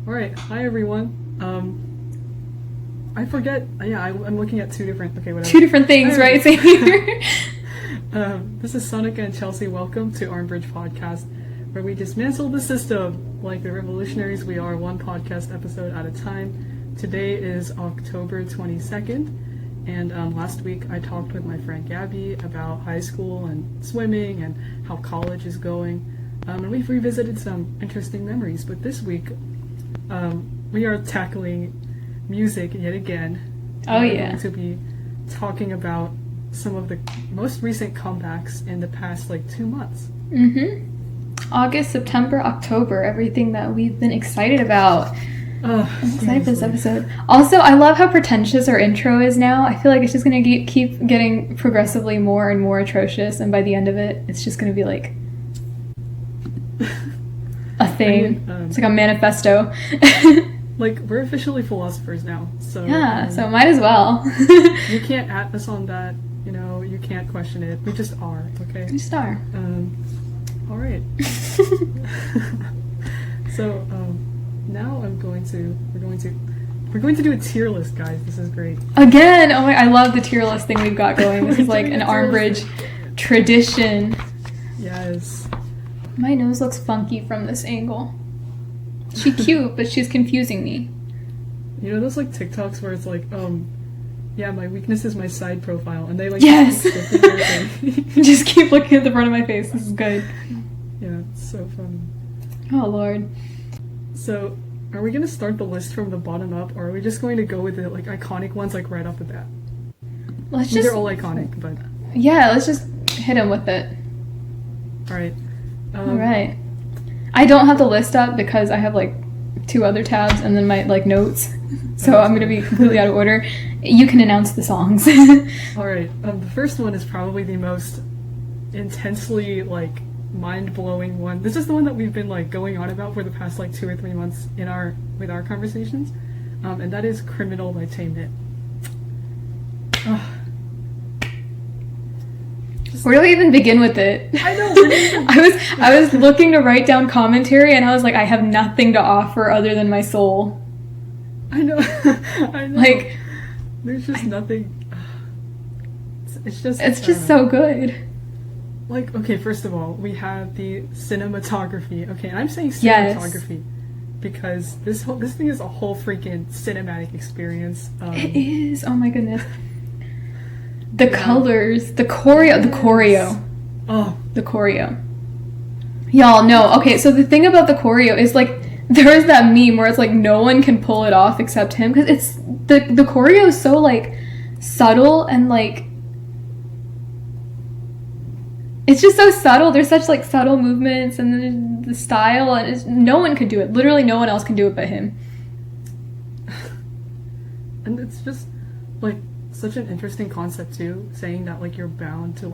All right, hi everyone. I forget. Yeah, I'm looking at two different. Okay, whatever. Two different things, right? Same here. This is Sonica and Chelsea. Welcome to Armbridge Podcast, where we dismantle the system like the revolutionaries we are, one podcast episode at a time. Today is October 22nd, and last week I talked with my friend Gabby about high school and swimming and how college is going, and we've revisited some interesting memories. But this week, we are tackling music yet again. Oh, We're yeah. going to be talking about some of the most recent comebacks in the past 2 months. August, September, October, everything that we've been excited about. I'm excited for this episode. Also, I love how pretentious our intro is now. I feel like it's just going to keep getting progressively more and more atrocious, and by the end of it, it's just going to be like a thing. It's like a manifesto. We're officially philosophers now, so Yeah, so might as well. you can't at us on that. You can't question it. We just are, okay? We just are. All right. So now we're going to do a tier list, guys. This is great. Again, oh my, I love the tier list thing we've got going. This is like an Armbridge tradition. Yes. My nose looks funky from this angle. She's cute, but she's confusing me. Those TikToks where it's yeah, my weakness is my side profile, and they Yes! keep shifting their thing. Just keep looking at the front of my face. This is good. Yeah, it's so funny. Oh, Lord. So, are we gonna start the list from the bottom up, or are we just going to go with the iconic ones right off the bat? They're all iconic, but Yeah, let's just hit him with it. all right. All right. I don't have the list up because I have two other tabs and then my notes. So I'm gonna be completely out of order. You can announce the songs. All right. The first one is probably the most intensely mind-blowing one. This is the one that we've been going on about for the past 2 or 3 months with our conversations, and that is "Criminal" by Taemin. Where do we even begin with it? I know. I was looking to write down commentary and I was like, I have nothing to offer other than my soul. I know. I know. There's just nothing. It's just so good. Okay, first of all, we have the cinematography. Okay, and I'm saying Yes. cinematography because this thing is a whole freaking cinematic experience. It is. Oh my goodness. The colors, the choreo. Oh, The choreo. Y'all know. Okay, so the thing about the choreo is there is that meme where it's no one can pull it off except him, because it's the choreo is so subtle and it's just so subtle. There's such subtle movements and then the style, and no one could do it. Literally no one else can do it but him. and it's just such an interesting concept too, saying that you're bound to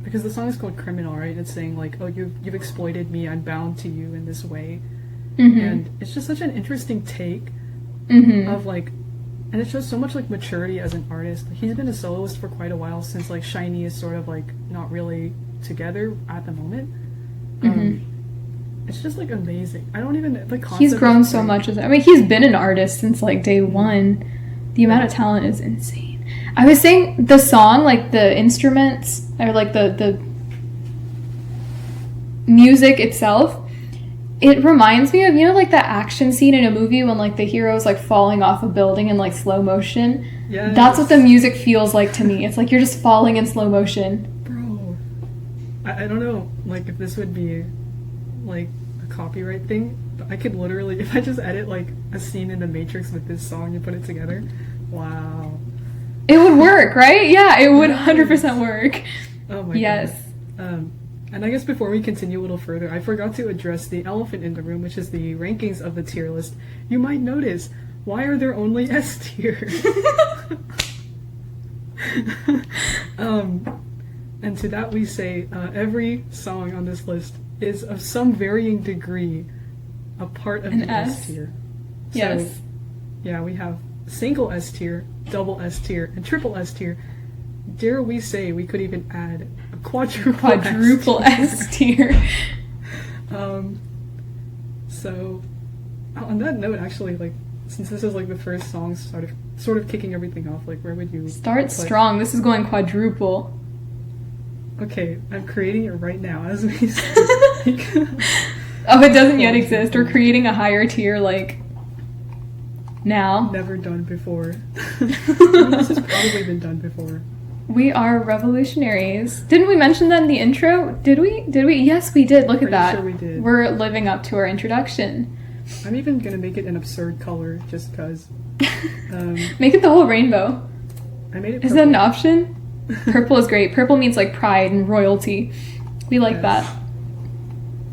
because the song is called "Criminal," right? It's saying oh, you've exploited me, I'm bound to you in this way. And it's just such an interesting take of and it shows so much maturity as an artist. He's been a soloist for quite a while, since Shiny is sort of not really together at the moment. It's just amazing. I don't even the concept. He's grown so much as he's been an artist since day one. The amount of talent is insane. I was saying the song, the instruments or the music itself, it reminds me of the action scene in a movie when the hero's falling off a building in slow motion. Yes. That's what the music feels like to me. It's you're just falling in slow motion. Bro, I don't know if this would be a copyright thing, but I could literally, if I just edit a scene in The Matrix with this song and put it together, wow. It would work, right? Yeah, it would 100% work. Oh my Yes. God. And I guess before we continue a little further, I forgot to address the elephant in the room, which is the rankings of the tier list. You might notice, why are there only S tier? And to that we say, every song on this list is of some varying degree a part of An the S tier. Yes. So, yeah, we have single S tier, double S tier, and triple S tier. Dare we say we could even add a quadruple S tier. So On that note, actually, like, since this is like the first song sort of kicking everything off, like, where would you Start strong. This is going quadruple. Okay, I'm creating it right now as we speak. Oh, it doesn't yet exist. We're creating a higher tier, like, now. Never done before. This has probably been done before. We are revolutionaries. Didn't we mention that in the intro? Did we? Yes, we did. Look at that. Sure we did. We're living up to our introduction. I'm even gonna make it an absurd color just because. Make it the whole rainbow. I made it. Is that an option? Purple is great. Purple means like pride and royalty. We like that.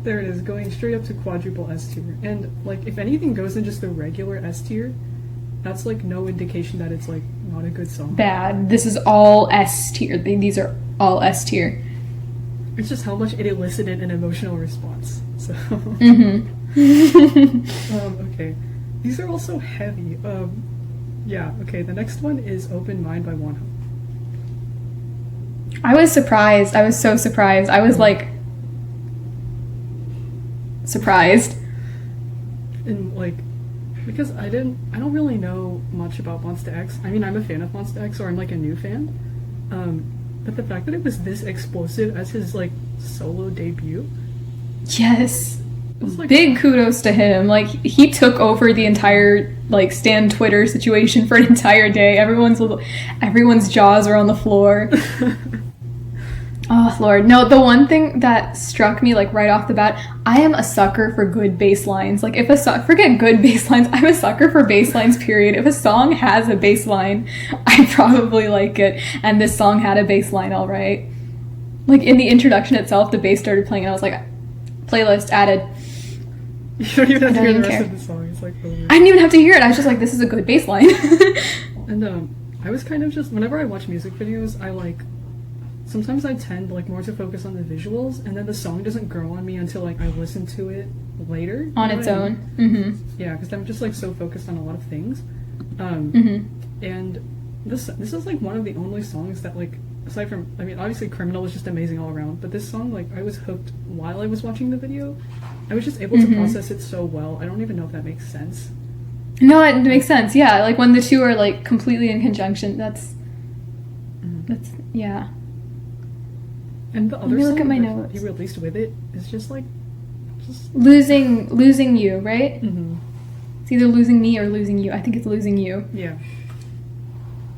There it is, going straight up to quadruple S tier. And like, if anything goes in just the regular S tier, that's like no indication that it's like not a good song. Bad. This is all S tier. These are all S tier. It's just how much it elicited an emotional response. So. Okay. These are also heavy. Yeah. Okay. The next one is "Open Mind" by Wonho. I was surprised. I was so surprised. I was like surprised. And like, because I don't really know much about Monsta X. I mean, I'm a fan of Monsta X, or I'm like a new fan. But the fact that it was this explosive as his like solo debut. Yes. Like, big kudos to him. Like, he took over the entire like Stan Twitter situation for an entire day. Everyone's jaws were on the floor. Oh Lord, no. The one thing that struck me like right off the bat, I am a sucker for good bass lines. Like, forget good bass lines, I'm a sucker for bass lines. Period. If a song has a bass line, I probably like it. And this song had a bass line, all right. Like in the introduction itself, the bass started playing, and I was like, playlist added. You don't even have to hear the rest of the song. It's like over. I didn't even have to hear it. I was just like, this is a good bass line. And I was kind of just, whenever I watch music videos, I like, sometimes I tend like more to focus on the visuals, and then the song doesn't grow on me until like I listen to it later. On its own. Mm-hmm. Yeah, because I'm just like so focused on a lot of things. And this is like one of the only songs that like, aside from, I mean, obviously Criminal was just amazing all around, but this song, like, I was hooked while I was watching the video. I was just able to process it so well. I don't even know if that makes sense. No, it makes sense. Yeah, like when the two are like completely in conjunction, that's yeah. And the other Let me song look at my that notes. he released with it is just like, losing you, right? Mm-hmm. It's either losing me or losing you. I think it's losing you. Yeah.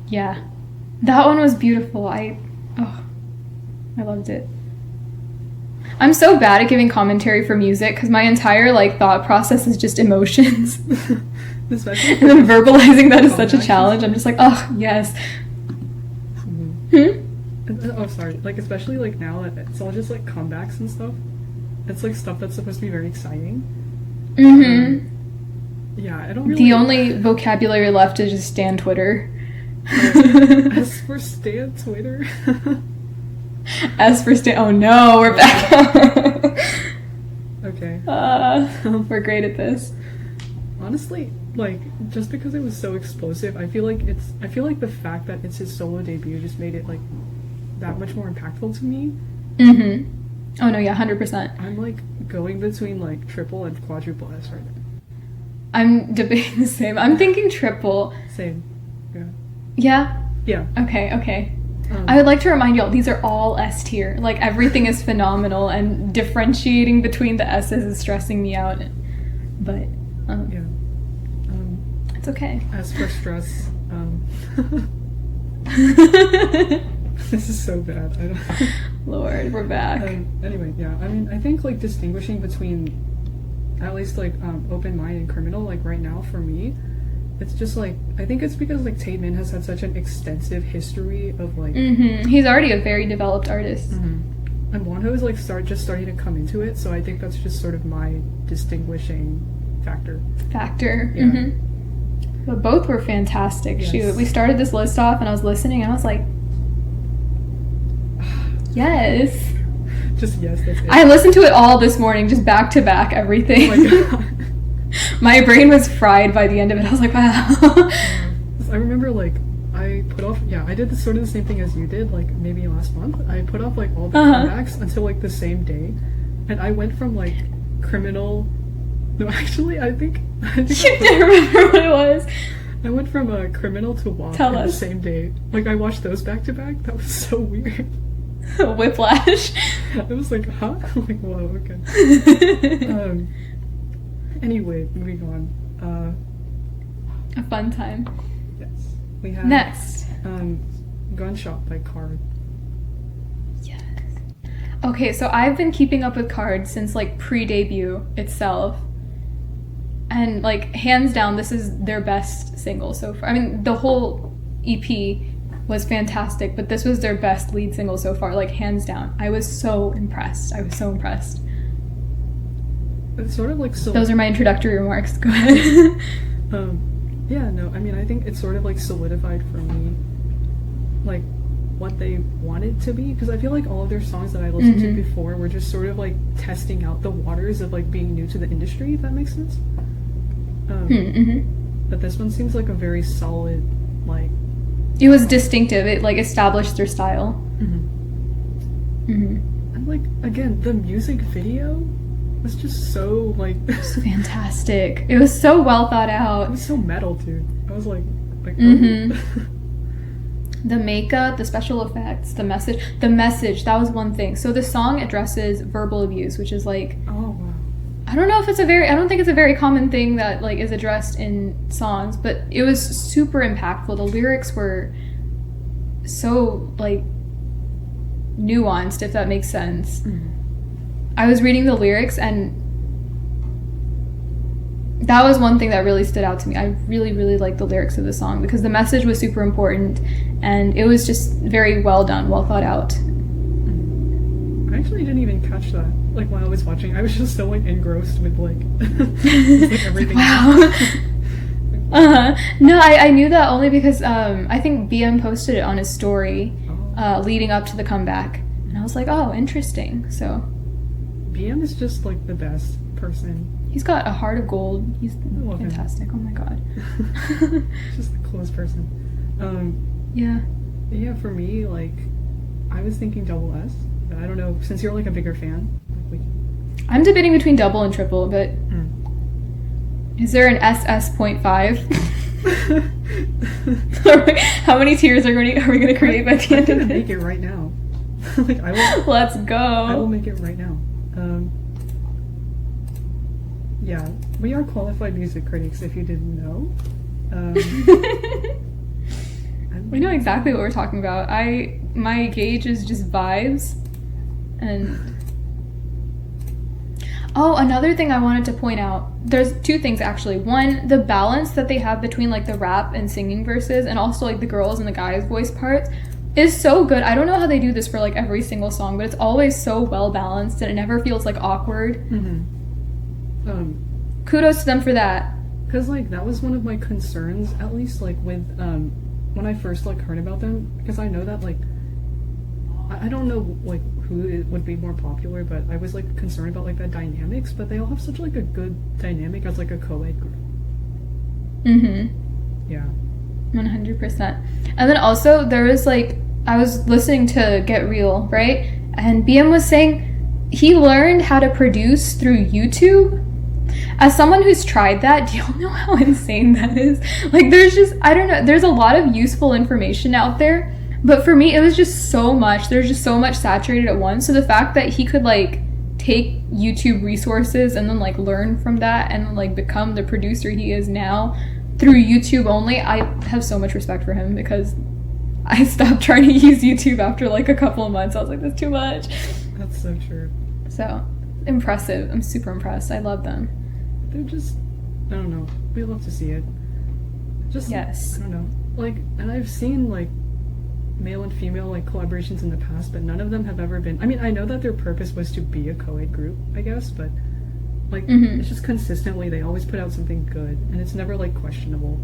Yeah, that one was beautiful. I loved it. I'm so bad at giving commentary for music because my entire like thought process is just emotions. Especially and then verbalizing that is such a challenge. I'm just like, oh yes. Oh, sorry. Like, especially like now that it's all just like comebacks and stuff. It's like stuff that's supposed to be very exciting. Yeah, I don't really. The only vocabulary left is just Stan Twitter. As for Stan Twitter. As for Stan, oh no, we're back. Okay. We're great at this. Honestly, like, just because it was so explosive, I feel like the fact that it's his solo debut just made it like that much more impactful to me. Oh no, yeah, 100%. I'm like going between like triple and quadruple S right now. I'm debating the same. I'm thinking triple. Same. Yeah. Yeah? Yeah. Okay. I would like to remind y'all, these are all S tier. Like, everything is phenomenal, and differentiating between the S's is stressing me out. But, yeah. It's okay. As for stress, this is so bad. I don't. Lord, we're back. Anyway, yeah. I mean, I think like distinguishing between, at least like Open Mind and Criminal, like right now for me, it's just like, I think it's because like Taemin has had such an extensive history of like. He's already a very developed artist. And Wonho is like just starting to come into it, so I think that's just sort of my distinguishing factor. Yeah. But both were fantastic. Yes. Shoot, we started this list off, and I was listening, and I was like, yes. Just yes, that's it. I listened to it all this morning, just back to back, everything. Oh my god. My brain was fried by the end of it. I was like, wow. I remember like I put off, I did sort of the same thing as you did, like maybe last month. I put off like all the comebacks until like the same day, and I went from like Criminal, No, actually, I think You didn't remember what it was. I went from a Criminal to Walk Tell in the us. same day. Like, I watched those back to back. That was so weird. Whiplash. I was like, huh? I'm like, whoa, okay. Anyway, moving on. A fun time. Yes. We have Next. Gunshot by Card. Yes. Okay, so I've been keeping up with Card since like pre-debut itself. And like hands down, this is their best single so far. I mean, the whole EP was fantastic, but this was their best lead single so far, like hands down. I was so impressed. It's sort of like Those are my introductory remarks. Go ahead. Yeah, no, I mean, I think it's sort of like solidified for me, like what they wanted to be, because I feel like all of their songs that I listened to before were just sort of like testing out the waters of like being new to the industry, if that makes sense. But this one seems like a very solid, like... It was distinctive. It like established their style. And like, again, the music video was just so like... It was fantastic. It was so well thought out. It was so metal, dude. I was like The makeup, the special effects, the message, that was one thing. So the song addresses verbal abuse, which is like... Oh, wow. I don't think it's a very common thing that like is addressed in songs, but it was super impactful. The lyrics were so like nuanced, if that makes sense. I was reading the lyrics and that was one thing that really stood out to me. I really, really liked the lyrics of the song because the message was super important and it was just very well done, well thought out. I actually didn't even catch that. Like while I was watching, I was just so like engrossed with like, like everything. Wow. No, I knew that only because I think BM posted it on his story leading up to the comeback, and I was like, oh, interesting. So BM is just like the best person. He's got a heart of gold. He's fantastic. Him. Oh my god. Just the coolest person. Yeah. Yeah, for me, like, I was thinking Double S. But I don't know, since you're like a bigger fan. I'm debating between double and triple, but is there an SS.5? How many tiers are we going to create by the end of this? Make it right now. Like, I will. Let's go. I will make it right now. Yeah, we are qualified music critics. If you didn't know. We know exactly what we're talking about. My gauge is just vibes. And another thing I wanted to point out, there's two things actually. One, the balance that they have between like the rap and singing verses and also like the girls and the guys voice parts is so good. I don't know how they do this for like every single song, but it's always so well balanced and it never feels like awkward. Kudos to them for that. Because like that was one of my concerns, at least like with when I first like heard about them, because I know that like I don't know like who it would be more popular, but I was like concerned about like the dynamics, but they all have such like a good dynamic as like a co-ed group. Yeah. 100%. And then also there was like, I was listening to Get Real, right? And BM was saying he learned how to produce through YouTube. As someone who's tried that, do y'all know how insane that is? Like there's just, I don't know, there's a lot of useful information out there. But for me, it was just so much. There's just so much saturated at once. So the fact that he could like take YouTube resources and then like learn from that and like become the producer he is now through YouTube only, I have so much respect for him because I stopped trying to use YouTube after like a couple of months. I was like, that's too much. That's so true. So impressive. I'm super impressed. I love them. They're just, I don't know. We love to see it. Just, yes. I don't know. Like, and I've seen like male and female like collaborations in the past, but none of them have ever been. I mean, I know that their purpose was to be a co-ed group, I guess, but like it's just consistently they always put out something good, and it's never like questionable.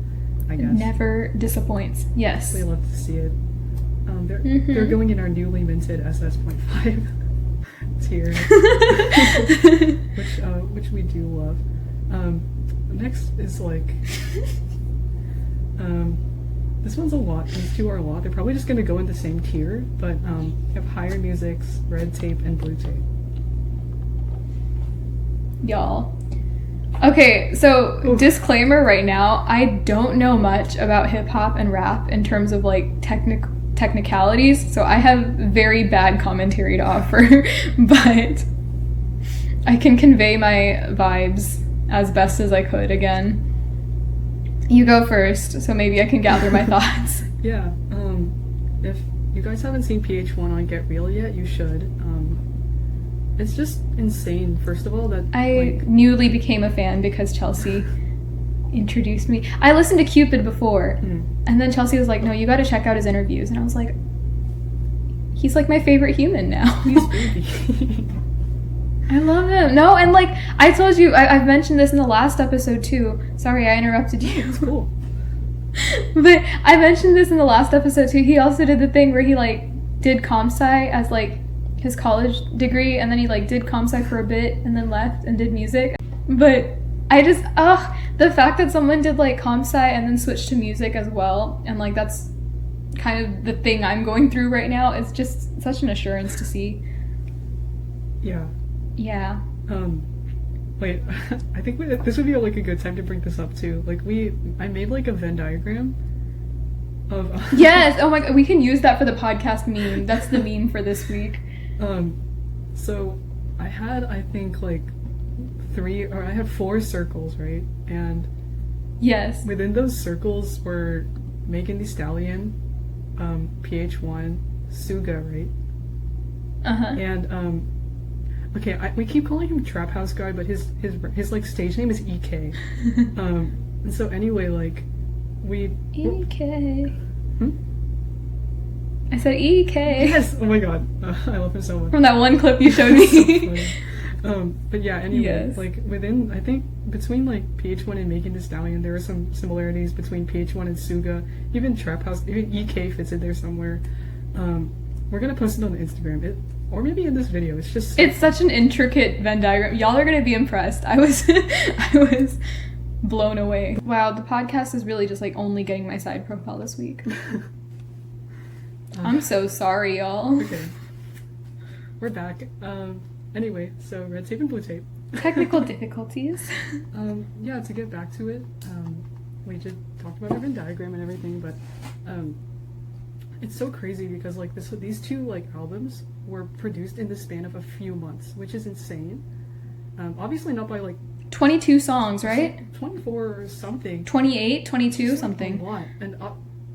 I guess it never disappoints. Yes, we love to see it. They're going in our newly minted SS.5 tier, which we do love. Next is like this one's a lot. These two are a lot. They're probably just gonna go in the same tier, but you have Higher Music's Red Tape and Blue Tape. Y'all, Okay, so Oof. disclaimer right now, I don't know much about hip hop and rap in terms of like technicalities, so I have very bad commentary to offer, but I can convey my vibes as best as I could again. You go first, so maybe I can gather my thoughts. Yeah, if you guys haven't seen PH1 on Get Real yet, you should. It's just insane, first of all, that I newly became a fan because Chelsea introduced me. I listened to Cupid before, and then Chelsea was like, no, you gotta check out his interviews. And I was like, he's like my favorite human now. he's baby. I love him. No, and like, I told you, I've mentioned this in the last episode too. Sorry, I interrupted you. It's cool. But I mentioned this in the last episode too. He also did the thing where he like did comp sci as like his college degree, and then he like did comp sci for a bit and then left and did music. But I just the fact that someone did like comp sci and then switched to music as well, and like that's kind of the thing I'm going through right now, is just such an assurance to see. Yeah. Wait, I think this would be like a good time to bring this up too. Like I made like a Venn diagram of yes, oh my god, we can use that for the podcast meme. That's the meme for this week. So I had, I think, like I had 4 circles, right? And yes, within those circles were Megan Thee Stallion, PH1, Suga, right? And okay, we keep calling him Trap House Guy, but his like stage name is EK. And so anyway, like EK. I said EK. Yes. Oh my god, I love him so much. From that one clip you showed me. But yeah, anyway, yes. Like within, I think between like PH1 and Megan Thee Stallion, there are some similarities between PH1 and Suga. Even Trap House, even EK fits in there somewhere. We're gonna post it on the Instagram, or maybe in this video. It's just it's such an intricate Venn diagram. Y'all are gonna be impressed. I was blown away. Wow, the podcast is really just like only getting my side profile this week. I'm so sorry, y'all. Okay, we're back. Anyway, so red tape and blue tape. Technical difficulties. Yeah, to get back to it, we just talked about our Venn diagram and everything, but it's so crazy because like these 2 like albums were produced in the span of a few months, which is insane. Obviously not by like 22 songs, right? 24 or something. 28, 22, something. A lot. And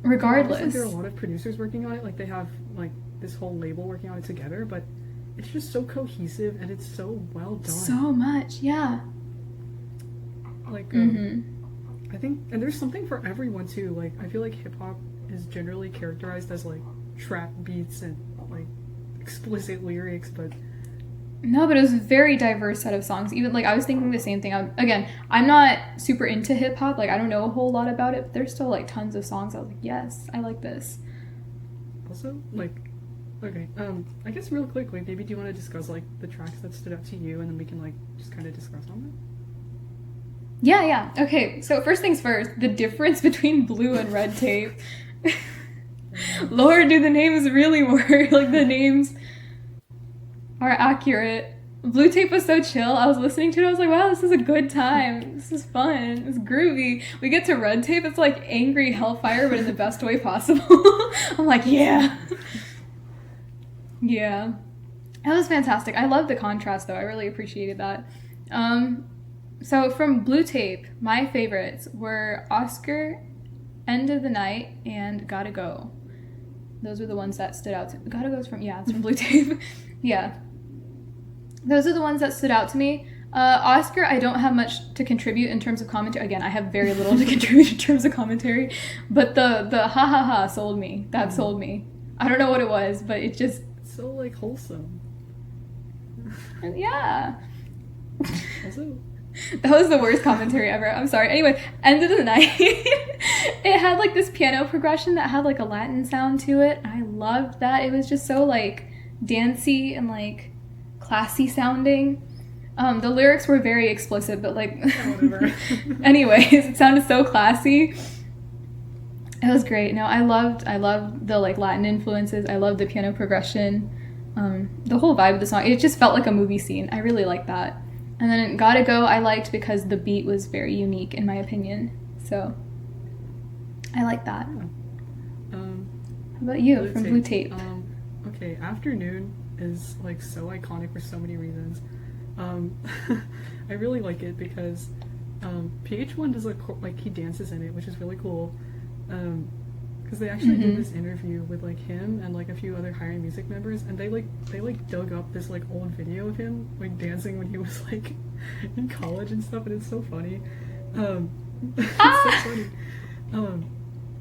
regardless, there are a lot of producers working on it. Like they have like this whole label working on it together, but it's just so cohesive and it's so well done. So much, yeah. Like I think, and there's something for everyone too. Like I feel like hip hop is generally characterized as like trap beats and like explicit lyrics, but no, but it was a very diverse set of songs. Even like I was thinking the same thing. Again, I'm not super into hip hop. Like I don't know a whole lot about it, but there's still like tons of songs I was like, yes, I like this. Also, like, okay, I guess real quick, like maybe do you want to discuss like the tracks that stood out to you, and then we can like just kind of discuss on that. Yeah. Okay, so first things first, the difference between blue and red tape. Lord, do the names really work? Like the names are accurate. Blue tape was so chill. I was listening to it. I was like, wow, this is a good time. This is fun. It's groovy. We get to red tape. It's like angry hellfire, but in the best way possible. I'm like, yeah. Yeah. That was fantastic. I love the contrast, though. I really appreciated that. So from blue tape, my favorites were Oscar, End of the Night, and Gotta Go. Those were the ones that stood out to me. Gotta Go is it's from blue tape. Yeah. Those are the ones that stood out to me. Oscar, I don't have much to contribute in terms of commentary. Again, I have very little to contribute in terms of commentary. But the ha ha ha sold me. That sold me. I don't know what it was, but it just... so, like, wholesome. Yeah. Also... That was the worst commentary ever. I'm sorry. Anyway, End of the Night. It had, like, this piano progression that had, like, a Latin sound to it. I loved that. It was just so, like, dancey and, like, classy sounding. The lyrics were very explicit, but like whatever. Anyways, it sounded so classy. It was great. No, I loved the like Latin influences. I loved the piano progression. The whole vibe of the song. It just felt like a movie scene. I really liked that. And then Gotta Go I liked because the beat was very unique in my opinion. So I like that. Yeah. How about you from Blue Tape? Okay, Afternoon is like so iconic for so many reasons. I really like it because PH1 does like he dances in it, which is really cool. Because they actually did this interview with like him and like a few other Higher Music members, and they dug up this like old video of him like dancing when he was like in college and stuff, and it's so funny. It's so funny.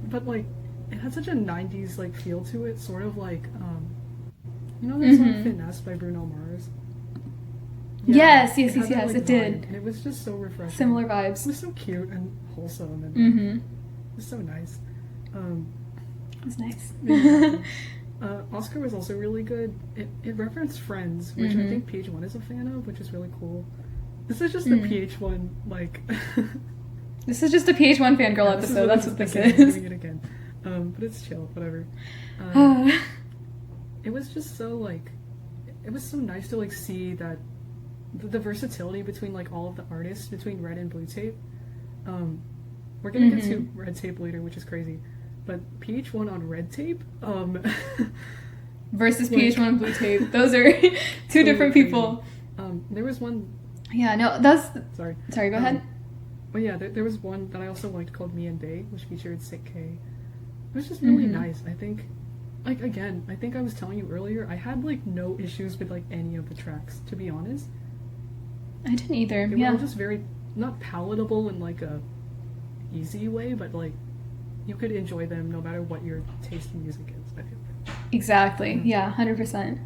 But like it had such a 90s like feel to it, sort of like you know that song Finesse by Bruno Mars? Yeah, yes, it vibe, did. and it was just so refreshing. Similar vibes. It was so cute and wholesome, and it was so nice. It was nice. Exactly. Oscar was also really good. It referenced Friends, which I think PH1 is a fan of, which is really cool. This is just the PH1 like. This is just a PH1 fangirl episode. That's what this is. Doing it again, but it's chill. Whatever. It was just so like, it was so nice to like see that the versatility between like all of the artists between Red and Blue Tape. We're gonna get to Red Tape later, which is crazy, but PH1 on Red Tape, versus PH1 and Blue Tape. Those are two different people. There was one. Yeah, no, that's. Sorry, go ahead. But yeah, there was one that I also liked called Me and Bay, which featured Sick K. It was just really nice. I think, like again, I think I was telling you earlier, I had like no issues with like any of the tracks, to be honest. I didn't either. They were all just very not palatable in like a easy way, but like you could enjoy them no matter what your taste in music is. I feel like. Exactly. Yeah, 100%.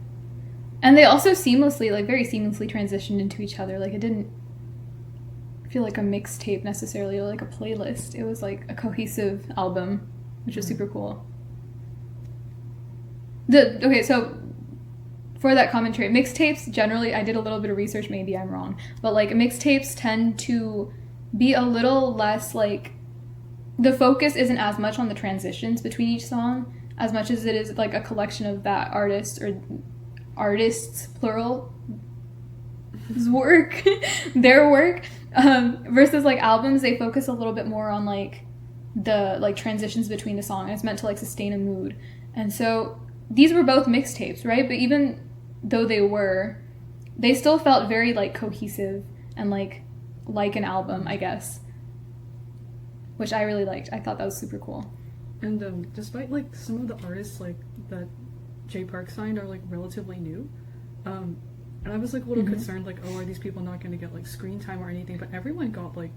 And they also very seamlessly transitioned into each other. Like it didn't feel like a mixtape necessarily, or like a playlist. It was like a cohesive album, which was super cool. So for that commentary, mixtapes generally, I did a little bit of research, maybe I'm wrong, but like mixtapes tend to be a little less like, the focus isn't as much on the transitions between each song as much as it is like a collection of that artist or artists plural work their work, versus like albums, they focus a little bit more on like the like transitions between the song, and it's meant to like sustain a mood. And so these were both mixtapes, right? But even though they still felt very like cohesive and like an album, I guess, which I really liked. I thought that was super cool. And despite like some of the artists like that Jay Park signed are like relatively new, and I was like a little concerned, like, oh, are these people not going to get like screen time or anything? But everyone got like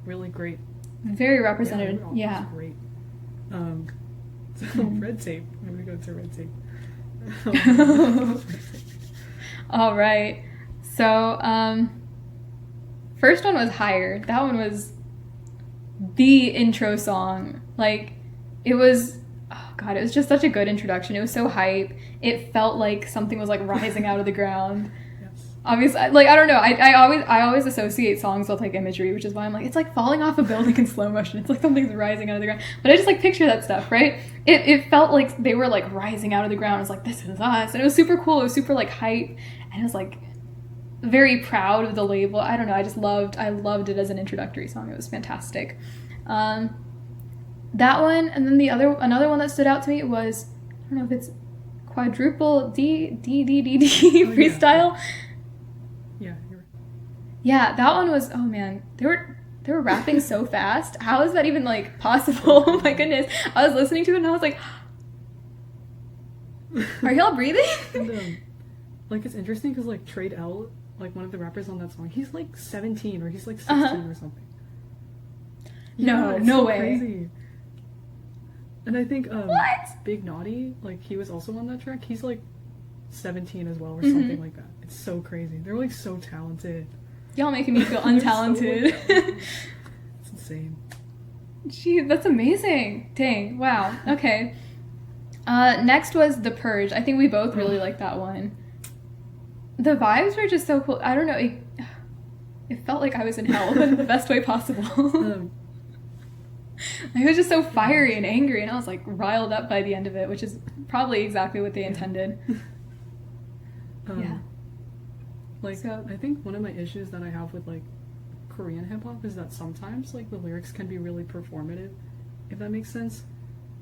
really great, very represented. Yeah. Great. So Red Tape. I'm gonna go to Red Tape. All right. So first one was Higher. That one was the intro song. Like it was, oh god, it was just such a good introduction. It was so hype. It felt like something was like rising out of the ground. Obviously, like I don't know, I always associate songs with like imagery, which is why I'm like, it's like falling off a building in slow motion. It's like something's rising out of the ground. But I just like picture that stuff, right? It felt like they were like rising out of the ground. It was like, this is us, and it was super cool. It was super like hype, and it was like very proud of the label. I don't know, I loved it as an introductory song. It was fantastic. That one, and then another one that stood out to me was, I don't know if it's Quadruple D Freestyle. Yeah, you're right. Yeah, that one was, oh man, they were rapping so fast. How is that even like possible? Oh my goodness. I was listening to it and I was like, are y'all breathing? And, like it's interesting because like Trade L, like one of the rappers on that song, he's like 17 or he's like 16 or something. Yeah, no way. Crazy. And I think what? Big Naughty, like he was also on that track. He's like 17 as well or something like that. It's so crazy. They're like so talented. Y'all making me feel untalented. It's insane. Gee, that's amazing. Dang. Wow. Okay. Next was The Purge. I think we both really liked that one. The vibes were just so cool. I don't know. It felt like I was in hell, but in the best way possible. It was just so fiery and angry, and I was like riled up by the end of it, which is probably exactly what they intended. Yeah. Like, I think one of my issues that I have with, like, Korean hip-hop is that sometimes, like, the lyrics can be really performative, if that makes sense.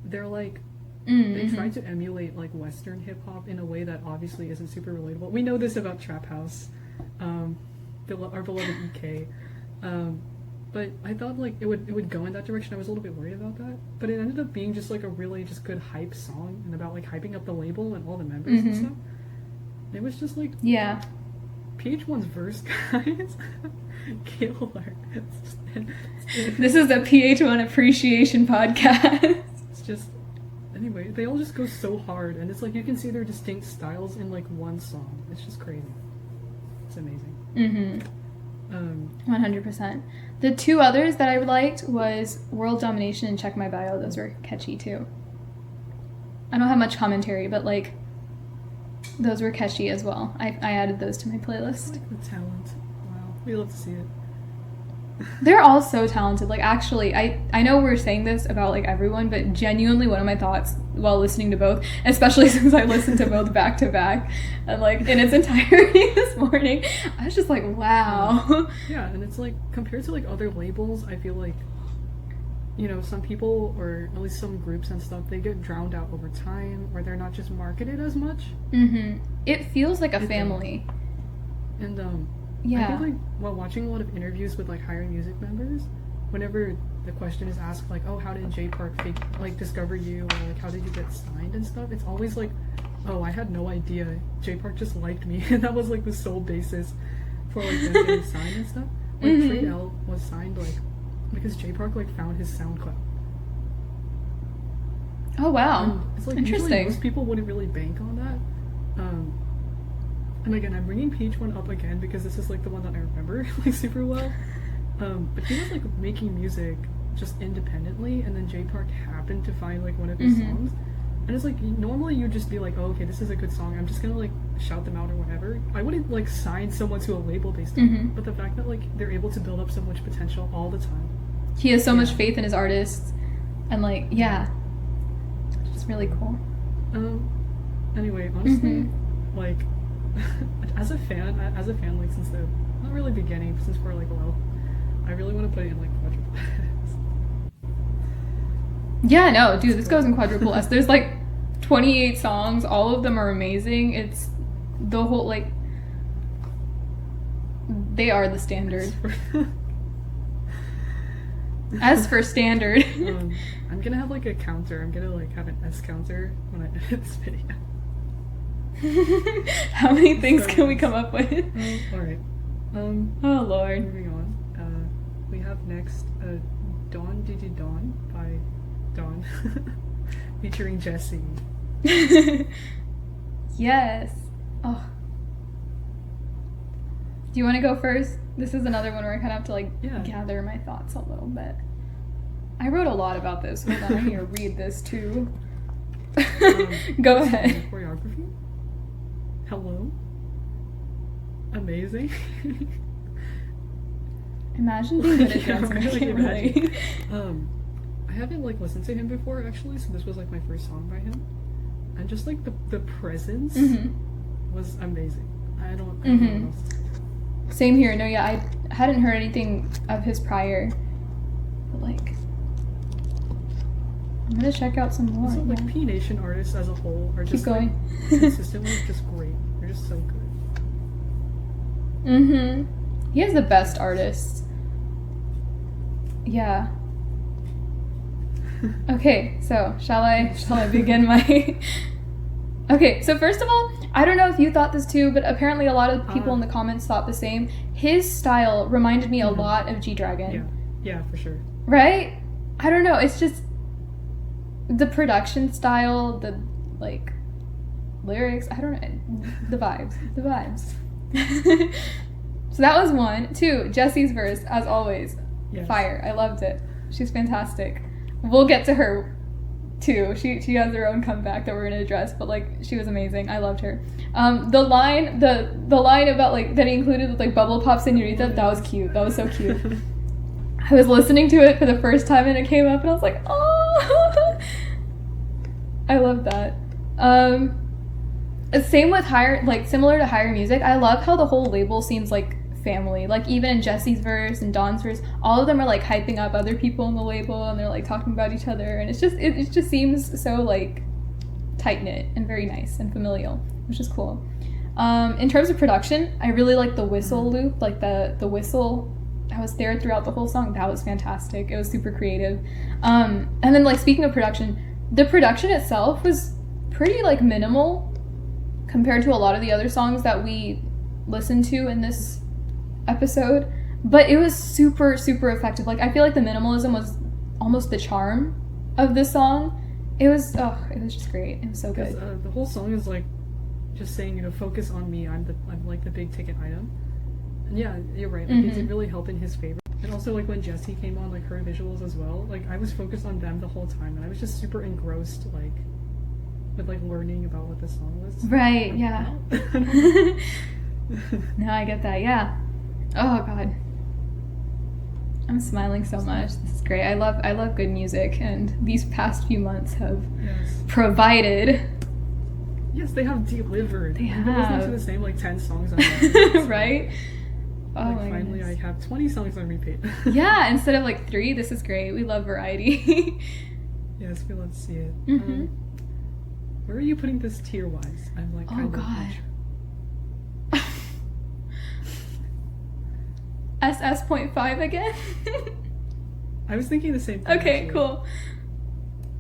They're, like, they try to emulate, like, Western hip-hop in a way that obviously isn't super relatable. We know this about Trap House, our beloved EK. But I thought, like, it would go in that direction. I was a little bit worried about that. But it ended up being just, like, a really just good hype song and about, like, hyping up the label and all the members and stuff. It was just, like... Yeah. PH1's verse, guys. Killer. This is the PH1 appreciation podcast. It's just... Anyway, they all just go so hard. And it's, like, you can see their distinct styles in, like, one song. It's just crazy. It's amazing. 100%. The two others that I liked was World Domination and Check My Bio. Those were catchy too. I don't have much commentary, but like those were catchy as well. I added those to my playlist. Like the talent. Wow. We love to see it. They're all so talented. Like actually, I know we're saying this about like everyone, but genuinely one of my thoughts while listening to both, especially since I listened to both back to back and like in its entirety this morning, I was just like, wow. Yeah, and it's like compared to like other labels, I feel like, you know, some people or at least some groups and stuff, they get drowned out over time or they're not just marketed as much. It feels like a family. And yeah. I think, like, while watching a lot of interviews with, like, higher music members, whenever the question is asked, like, oh, how did J Park discover you, or, like, how did you get signed and stuff, it's always like, oh, I had no idea. J Park just liked me, and that was, like, the sole basis for, like, them getting signed and stuff. Like, Trey L was signed, like, because J Park, like, found his SoundCloud. Oh, wow. And it's, like, interesting. Usually most people wouldn't really bank on that. And again, I'm bringing PH1 up again because this is like the one that I remember like super well. But he was like making music just independently, and then J Park happened to find like one of his songs, and it's like normally you'd just be like, oh, okay, this is a good song, I'm just gonna like shout them out or whatever. I wouldn't like sign someone to a label based on it, but the fact that like they're able to build up so much potential all the time. He has so much faith in his artists, and like it's really cool. Anyway, honestly, like. as a fan, like since the not really beginning, since for like a while, I really want to put it in like quadruple S. Yeah, no, dude, this goes in quadruple S. There's like 28 songs, all of them are amazing. It's the whole like they are the standard. As for standard. I'm gonna have like a counter. I'm gonna like have an S counter when I edit this video. How many things can we come up with? Alright. Oh lord. Moving on. We have next Dawn Digi Dawn by Dawn featuring Jessie. Yes. Oh. Do you want to go first? This is another one where I kind of have to like gather my thoughts a little bit. I wrote a lot about this. Hold on, I need to read this too. Go ahead. Choreography? Hello? Amazing. Imagine being good at dancing. I can't relate. I haven't like listened to him before actually, so this was like my first song by him. And just like the presence was amazing. I don't know what else to say. Same here. No, yeah, I hadn't heard anything of his prior. But like I'm gonna check out some more. Also, like P Nation artists as a whole are just like consistently just great. They're just so good. He has the best artists. Yeah. Okay, so shall I begin my Okay, so first of all, I don't know if you thought this too, but apparently a lot of people in the comments thought the same. His style reminded me a lot of G-Dragon. Yeah, for sure. Right? I don't know, it's just the production style, the like lyrics, I don't know, the vibes. So that was one. Two, Jessie's verse, as always, fire. I loved it. She's fantastic. We'll get to her too. She has her own comeback that we're gonna address, but like she was amazing. I loved her. The line about like that he included with like Bubble Pop Senorita, that was cute. That was so cute. I was listening to it for the first time and it came up and I was like, oh, I love that. Same with similar to Higher Music. I love how the whole label seems like family. Like even in Jesse's verse and Dawn's verse, all of them are like hyping up other people in the label, and they're like talking about each other, and it just seems so like tight knit and very nice and familial, which is cool. In terms of production, I really like the whistle loop, like the whistle. I was there throughout the whole song. That was fantastic. It was super creative. And then like speaking of production, the production itself was pretty like minimal compared to a lot of the other songs that we listened to in this episode, but it was super, super effective. Like I feel like the minimalism was almost the charm of this song. It was just great. It was so good. The whole song is like just saying, focus on me. I'm like the big ticket item. And yeah, you're right. Like, it really helped in his favor. And also, like, when Jessie came on, like, her visuals as well, like, I was focused on them the whole time, and I was just super engrossed, like, with, like, learning about what the song was. Right, yeah. No, I get that, yeah. Oh, God. I'm smiling so much. This is great. I love good music, and these past few months have provided. Yes, they have delivered. They have. I've been listening to the same, like, 10 songs on repeat. So. Right? Oh like, my finally, goodness. I have 20 songs on repeat. Yeah, instead of like 3, this is great. We love variety. Yes, we love to see it. Where are you putting this tier-wise? I'm like, oh God. SS.5 again? I was thinking the same thing. Okay, actually. cool.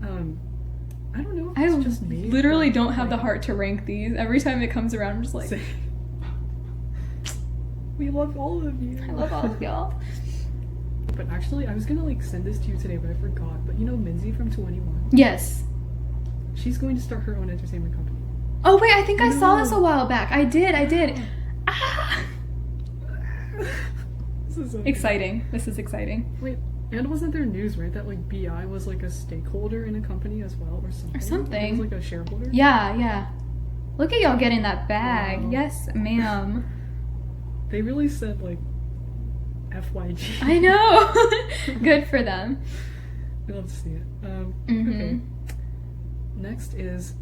I don't know if I it's just me. literally don't have the heart to rank these. Every time it comes around, I'm just like... We love all of you. I love all of y'all. But actually, I was gonna like send this to you today, but I forgot. But you know Minzy from 21? Yes. She's going to start her own entertainment company. Oh wait, I think I saw this a while back. I did. Ah! This is so Exciting. This is exciting. Wait, and wasn't there news, right, that like BI was like a stakeholder in a company as well, or something? Or something. It was like a shareholder? Yeah. Look at y'all getting that bag. Wow. Yes, ma'am. They really said like FYG. I know. Good for them. We love to see it. Okay. Next is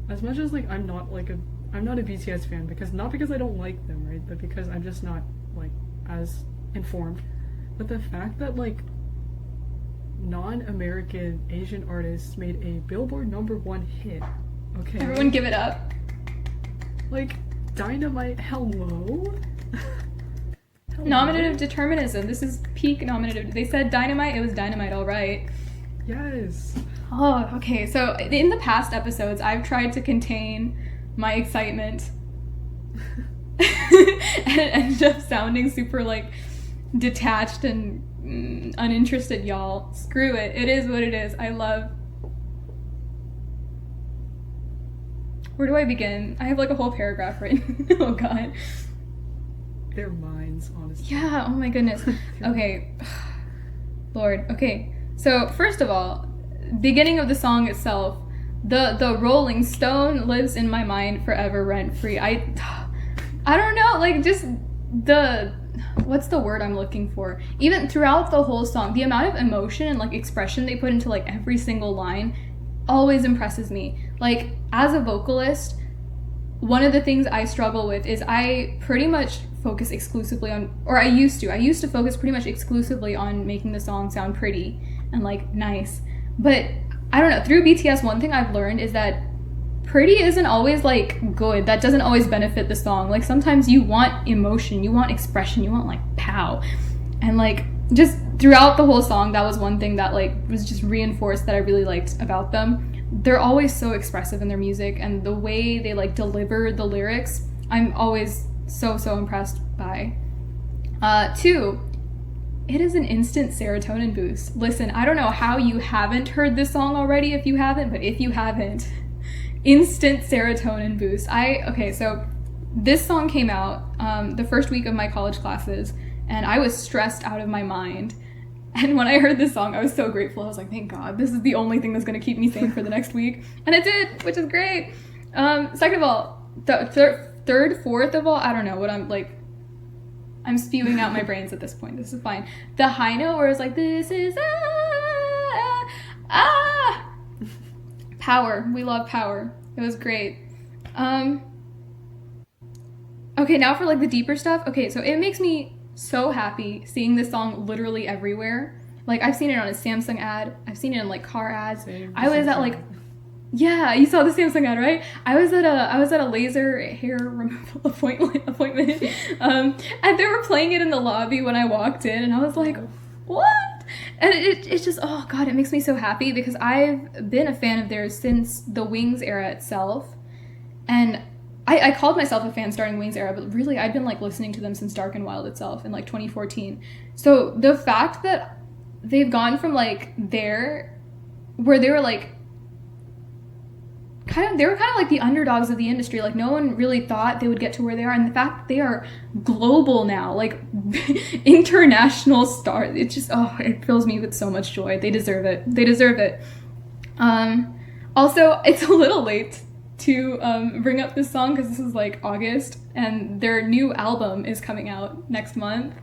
as much as like I'm not a BTS fan, not because I don't like them, right, but because I'm just not like as informed. But the fact that like non-American Asian artists made a Billboard #1 hit. Okay. Everyone give it up. Like Dynamite, hello? Nominative determinism. This is peak nominative. They said Dynamite, it was Dynamite, all right. Yes. Oh, okay. So in the past episodes, I've tried to contain my excitement and ended up sounding super like detached and uninterested, y'all. Screw it. It is what it is. I love... Where do I begin? I have like a whole paragraph written. Oh God. Their minds, honestly. Yeah, oh my goodness. Okay. Lord. Okay. So first of all, beginning of the song itself, the Rolling Stone lives in my mind forever rent free. I don't know, like just what's the word I'm looking for? Even throughout the whole song, the amount of emotion and like expression they put into like every single line always impresses me. Like as a vocalist, one of the things I struggle with is I pretty much focus exclusively on, or I used to focus pretty much exclusively on making the song sound pretty and like nice. But I don't know, through BTS, one thing I've learned is that pretty isn't always like good. That doesn't always benefit the song. Like sometimes you want emotion, you want expression, you want like pow. And like just throughout the whole song, that was one thing that like was just reinforced that I really liked about them. They're always so expressive in their music, and the way they like deliver the lyrics, I'm always so impressed by. 2, it is an instant serotonin boost. Listen, I don't know how you haven't heard this song already if you haven't, but if you haven't, instant serotonin boost. So this song came out the first week of my college classes, and I was stressed out of my mind. And when I heard this song, I was so grateful. I was like, thank God, this is the only thing that's going to keep me sane for the next week. And it did, which is great. Second of all, third, fourth of all, I don't know what I'm spewing out my brains at this point. This is fine. The high note where it's like, this is power. We love power. It was great. Okay, now for like the deeper stuff. Okay, so it makes me so happy seeing this song literally everywhere. Like I've seen it on a Samsung ad. I've seen it in like car ads. I was at like, yeah, you saw the Samsung ad, right? I was at a laser hair removal appointment, and they were playing it in the lobby when I walked in, and I was like, what? And it's just, oh god, it makes me so happy because I've been a fan of theirs since the Wings era itself, and I called myself a fan starting Wings era, but really I'd been like listening to them since Dark and Wild itself in like 2014. So the fact that they've gone from like there, where they were like kind of like the underdogs of the industry, like no one really thought they would get to where they are, and the fact that they are global now, like international stars, it just, oh, it fills me with so much joy. They deserve it. Also, it's a little late to bring up this song because this is like August and their new album is coming out next month,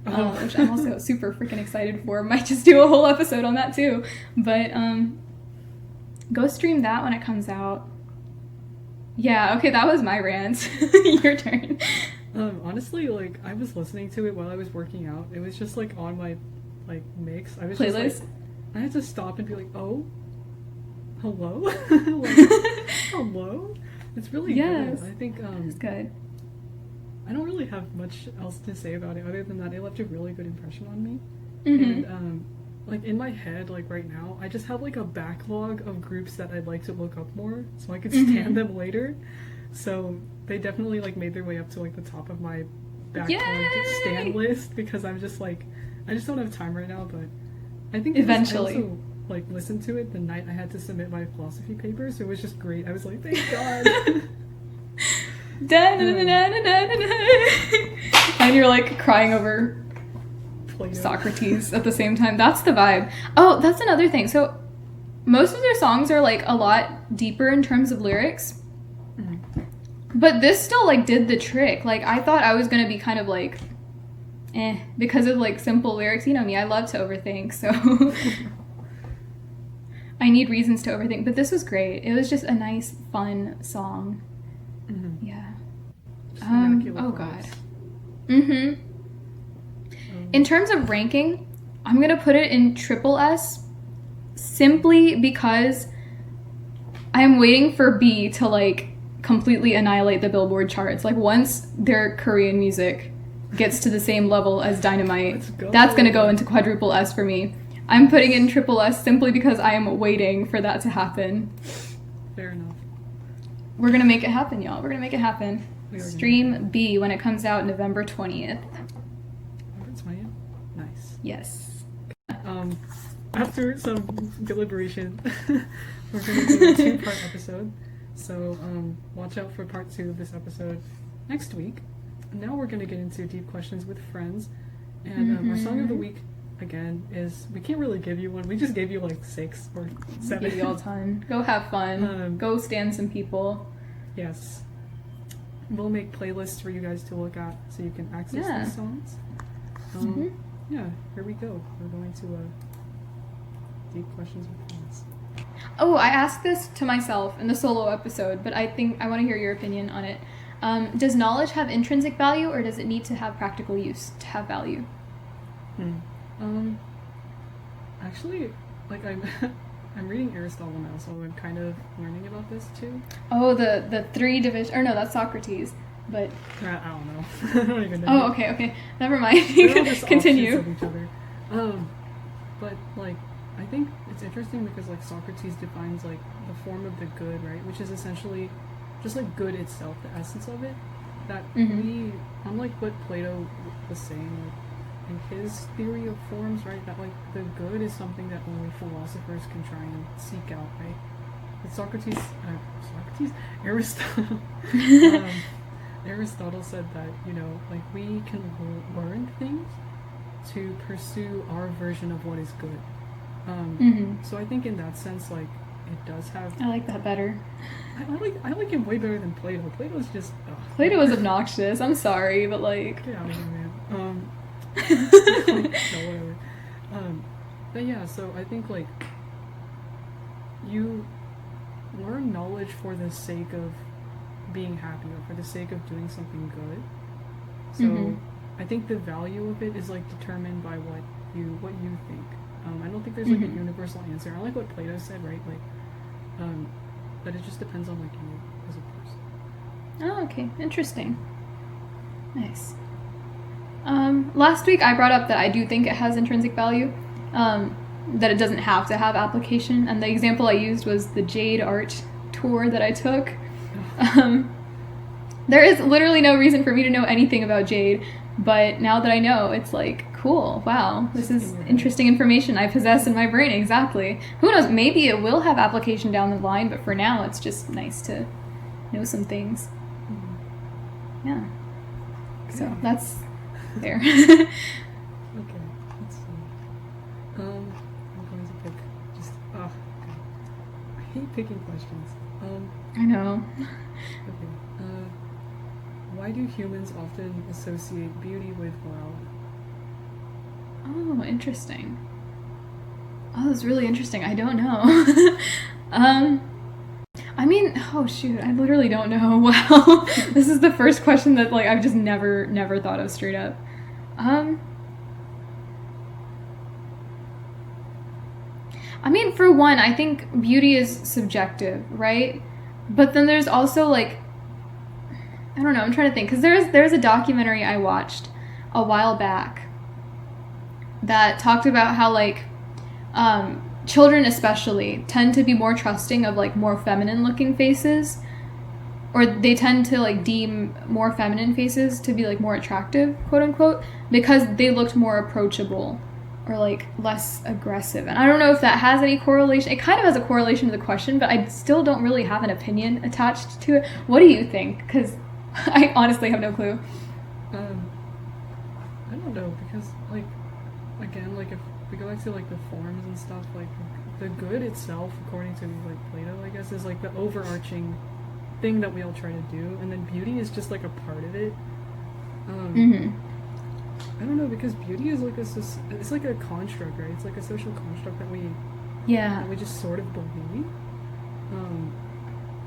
which I'm also super freaking excited for. Might just do a whole episode on that too, but go stream that when it comes out. Yeah, okay, that was my rant. Your turn. Honestly, like I was listening to it while I was working out. It was just like on my like mix. I was playlist. Just like, I had to stop and be like, oh, hello, like, hello. It's really good. I think it's good. I don't really have much else to say about it other than that it left a really good impression on me. Mm-hmm. And like in my head, like right now, I just have like a backlog of groups that I'd like to look up more so I could stand them later. So they definitely like made their way up to like the top of my backlog stand list because I'm just like, I just don't have time right now. But I think eventually. I also like listened to it the night I had to submit my philosophy paper, so it was just great. I was like, thank God. And you're like crying over Play-Doh. Socrates at the same time. That's the vibe. Oh, that's another thing. So most of their songs are like a lot deeper in terms of lyrics, but this still like did the trick. Like I thought I was gonna be kind of like because of like simple lyrics. You know me, I love to overthink, so I need reasons to overthink, but this was great. It was just a nice fun song. Yeah. Oh god. In terms of ranking, I'm gonna put it in triple S simply because I am waiting for B to like completely annihilate the Billboard charts. Like once their Korean music gets to the same level as Dynamite, that's gonna go into quadruple S for me. I'm putting in triple S simply because I am waiting for that to happen. Fair enough. We're gonna make it happen, y'all. We're gonna make it happen. Stream B when it comes out November 20th. November 20th? Nice. Yes. After some deliberation, we're going to do a 2-part episode. So watch out for part 2 of this episode next week. Now we're going to get into deep questions with friends. And our song of the week, again, is, we can't really give you one. We just gave you like 6 or 7. Give you all time. Go have fun. Go stand some people. Yes. We'll make playlists for you guys to look at so you can access these songs. Yeah, here we go. We're going to deep questions with friends. Oh, I asked this to myself in the solo episode, but I think I want to hear your opinion on it. Does knowledge have intrinsic value, or does it need to have practical use to have value? Actually, like I'm reading Aristotle now, so I'm kind of learning about this too. Oh, the 3 division, or no, that's Socrates. But I don't know. I don't even know. Oh, okay. Never mind. Continue. Of each other. But like, I think it's interesting because like Socrates defines like the form of the good, right? Which is essentially just like good itself, the essence of it. That we, unlike what Plato was saying, like, in his theory of forms, right? That like the good is something that only philosophers can try and seek out, right? But Aristotle. Aristotle said that, you know, like we can learn things to pursue our version of what is good. So I think in that sense, like, it does have... I like that better. I like him way better than Plato. Plato's just... Plato was obnoxious. I'm sorry, but like... Get out of here, man. No, whatever. But yeah, so I think, like, you learn knowledge for the sake of being happy or for the sake of doing something good. So I think the value of it is like determined by what you think. I don't think there's like a universal answer. I like what Plato said, right? Like, but it just depends on like you as a person. Oh, okay, interesting. Nice. Last week I brought up that I do think it has intrinsic value, that it doesn't have to have application, and the example I used was the Jade art tour that I took. There is literally no reason for me to know anything about jade, but now that I know, it's like, cool, wow, this is interesting information I possess in my brain, exactly. Who knows, maybe it will have application down the line, but for now it's just nice to know some things. Yeah. So that's there. Okay, let's see. I'm going to pick just, okay. I hate picking questions. I know. Okay. Why do humans often associate beauty with morality? Oh, interesting. Oh, that's really interesting. I don't know. I mean, oh shoot, I literally don't know. Wow. This is the first question that like I've just never thought of straight up. I mean, for one, I think beauty is subjective, right? But then there's also like, I don't know, I'm trying to think, because there's a documentary I watched a while back that talked about how like children especially tend to be more trusting of like more feminine looking faces, or they tend to like deem more feminine faces to be like more attractive, quote unquote, because they looked more approachable or like less aggressive. And I don't know if that has any correlation. It kind of has a correlation to the question, but I still don't really have an opinion attached to it. What do you think? Because I honestly have no clue. I don't know, because like, again, like if we go back to like the forms and stuff, like the good itself, according to like Plato, I guess, is like the overarching thing that we all try to do, and then beauty is just like a part of it. I don't know, because beauty is like it's like a construct, right? It's like a social construct that we just sort of believe.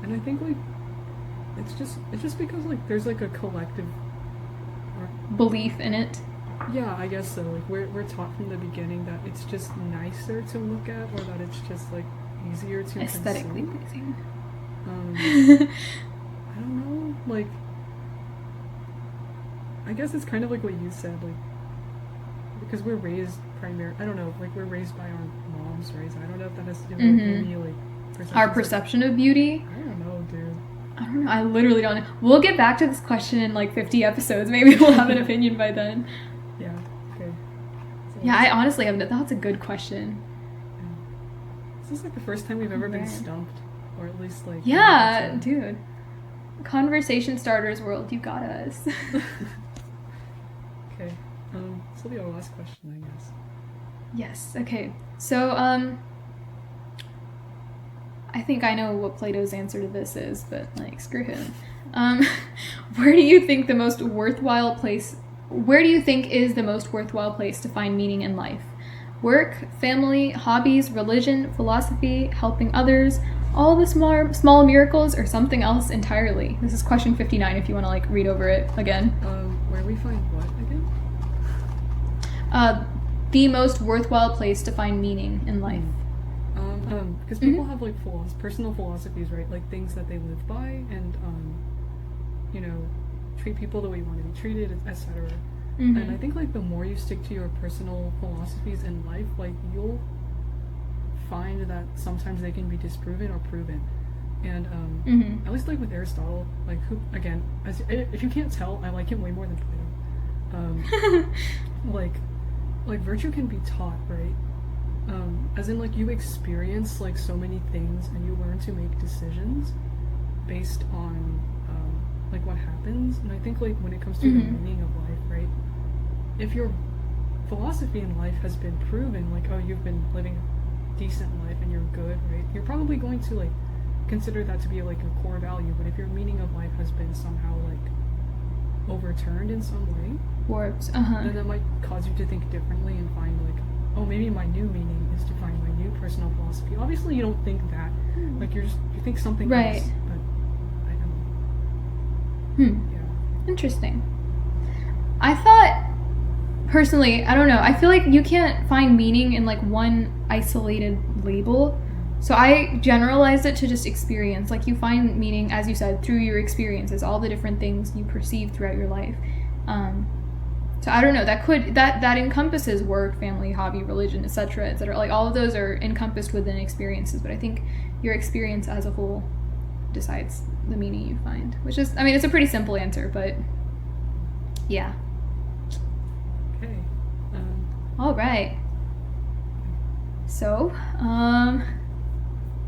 And I think like it's just because like there's like a collective belief in it. Yeah, I guess so. Like we're taught from the beginning that it's just nicer to look at, or that it's just like easier to aesthetically consume. pleasing. I don't know. Like, I guess it's kind of like what you said, like because we're raised I don't know, like we're raised by our moms, right? So I don't know if that has to do with maybe like our perception of beauty. I don't know, dude. I don't know. I literally don't know. We'll get back to this question in like 50 episodes. Maybe we'll have an opinion by then. Yeah. Okay. So yeah, I honestly have no. That's a good question. Yeah. This is like the first time we've ever been stumped, or at least like. Yeah, dude. Conversation starters world, you got us. Okay. This will be our last question, I guess. Yes. Okay. So, I think I know what Plato's answer to this is, but like, screw him. Where do you think is the most worthwhile place to find meaning in life? Work, family, hobbies, religion, philosophy, helping others, all the small miracles, or something else entirely? This is question 59 if you want to like read over it again. Where we find what again? The most worthwhile place to find meaning in life. Because people have like personal philosophies, right? Like things that they live by, and you know, treat people the way you want to be treated, etc. And I think like the more you stick to your personal philosophies in life, like you'll find that sometimes they can be disproven or proven. And at least like with Aristotle, like who again, if you can't tell, I like him way more than Plato. Like virtue can be taught, right? As in like you experience like so many things, and you learn to make decisions based on like what happens. And I think like when it comes to the meaning of life, right? If your philosophy in life has been proven, like, oh, you've been living a decent life and you're good, right? You're probably going to like consider that to be like a core value. But if your meaning of life has been somehow like overturned in some way, warped, then that might cause you to think differently and find like, oh, maybe my new meaning is to find my new personal philosophy. Obviously, you don't think that. Like you think something else. But I don't know. Yeah. Interesting. I thought, personally, I don't know, I feel like you can't find meaning in like one isolated label. So I generalized it to just experience. Like you find meaning, as you said, through your experiences, all the different things you perceive throughout your life. So I don't know, that encompasses work, family, hobby, religion, etc., etc. Like all of those are encompassed within experiences, but I think your experience as a whole decides the meaning you find, which is, I mean, it's a pretty simple answer, but yeah. Okay. All right. So,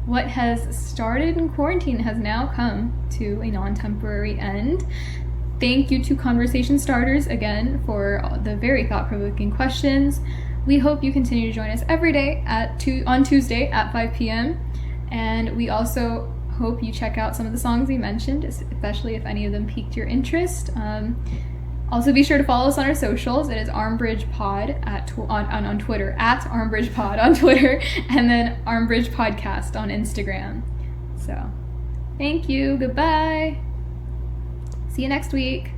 what has started in quarantine has now come to a non-temporary end. Thank you to Conversation Starters again for the very thought-provoking questions. We hope you continue to join us every day on Tuesday at 5 p.m. And we also hope you check out some of the songs we mentioned, especially if any of them piqued your interest. Also, be sure to follow us on our socials. It is ArmbridgePod on Twitter, at ArmbridgePod on Twitter, and then Armbridge Podcast on Instagram. So, thank you. Goodbye. See you next week.